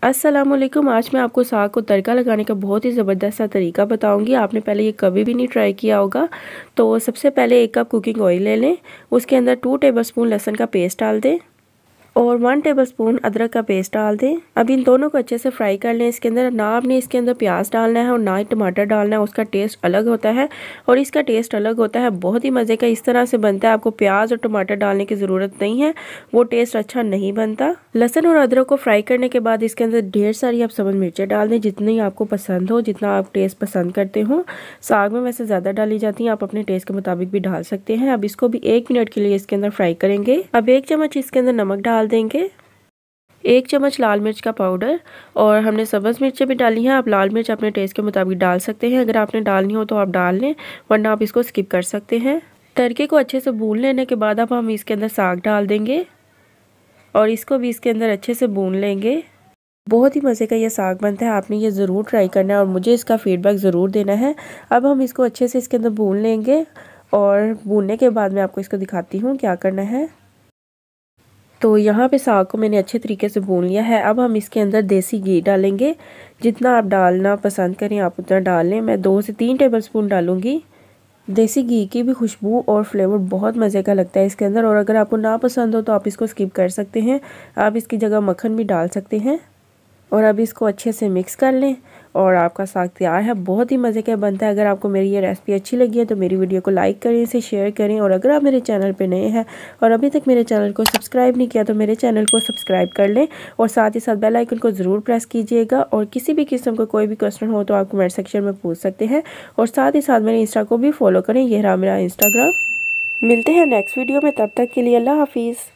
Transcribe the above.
अस्सलाम वालेकुम। आज मैं आपको साग को तड़का लगाने का बहुत ही ज़बरदस्त सा तरीका बताऊंगी। आपने पहले ये कभी भी नहीं ट्राई किया होगा। तो सबसे पहले 1 कप कुकिंग ऑयल ले लें, उसके अंदर 2 टेबलस्पून लहसुन का पेस्ट डाल दें और 1 टेबलस्पून अदरक का पेस्ट डाल दें। अब इन दोनों को अच्छे से फ्राई कर लें। इसके अंदर ना आपने इसके अंदर प्याज डालना है और ना ही टमाटर डालना है, उसका टेस्ट अलग होता है और इसका टेस्ट अलग होता है। बहुत ही मज़े का इस तरह से बनता है, आपको प्याज और टमाटर डालने की ज़रूरत नहीं है, वो टेस्ट अच्छा नहीं बनता। लहसुन और अदरक को फ्राई करने के बाद इसके अंदर ढेर सारी आप सब्ज़ मिर्चें डाल दें, जितनी आपको पसंद हो, जितना आप टेस्ट पसंद करते हो। साग में वैसे ज़्यादा डाली जाती हैं, आप अपने टेस्ट के मुताबिक भी डाल सकते हैं। अब इसको भी 1 मिनट के लिए इसके अंदर फ्राई करेंगे। अब 1 चम्मच इसके अंदर नमक डाल देंगे, 1 चम्मच लाल मिर्च का पाउडर और हमने सब्ज़ मिर्चें भी डाली हैं। आप लाल मिर्च अपने टेस्ट के मुताबिक डाल सकते हैं, अगर आपने डालनी हो तो आप डाल लें, वरना आप इसको स्किप कर सकते हैं। तड़के को अच्छे से भून लेने के बाद अब हम इसके अंदर साग डाल देंगे और इसको भी इसके अंदर अच्छे से भून लेंगे। बहुत ही मज़े का ये साग बनता है, आपने ये ज़रूर ट्राई करना है और मुझे इसका फ़ीडबैक ज़रूर देना है। अब हम इसको अच्छे से इसके अंदर भून लेंगे और भूनने के बाद मैं आपको इसको दिखाती हूँ क्या करना है। तो यहाँ पे साग को मैंने अच्छे तरीके से भून लिया है। अब हम इसके अंदर देसी घी डालेंगे, जितना आप डालना पसंद करें आप उतना डाल लें। मैं 2 से 3 टेबलस्पून डालूंगी। देसी घी की भी खुशबू और फ्लेवर बहुत मज़े का लगता है इसके अंदर, और अगर आपको ना पसंद हो तो आप इसको स्किप कर सकते हैं, आप इसकी जगह मक्खन भी डाल सकते हैं। और अब इसको अच्छे से मिक्स कर लें और आपका साग तैयार है। बहुत ही मज़े का बनता है। अगर आपको मेरी ये रेसिपी अच्छी लगी है तो मेरी वीडियो को लाइक करें, इसे शेयर करें, और अगर आप मेरे चैनल पे नए हैं और अभी तक मेरे चैनल को सब्सक्राइब नहीं किया तो मेरे चैनल को सब्सक्राइब कर लें और साथ ही साथ बेल आइकन को ज़रूर प्रेस कीजिएगा। और किसी भी किस्म का कोई भी क्वेश्चन हो तो आप कमेंट सेक्शन में पूछ सकते हैं, और साथ ही साथ मेरे इंस्टा को भी फॉलो करें, यह रहा मेरा इंस्टाग्राम। मिलते हैं नेक्स्ट वीडियो में, तब तक के लिए अल्लाह हाफिज़।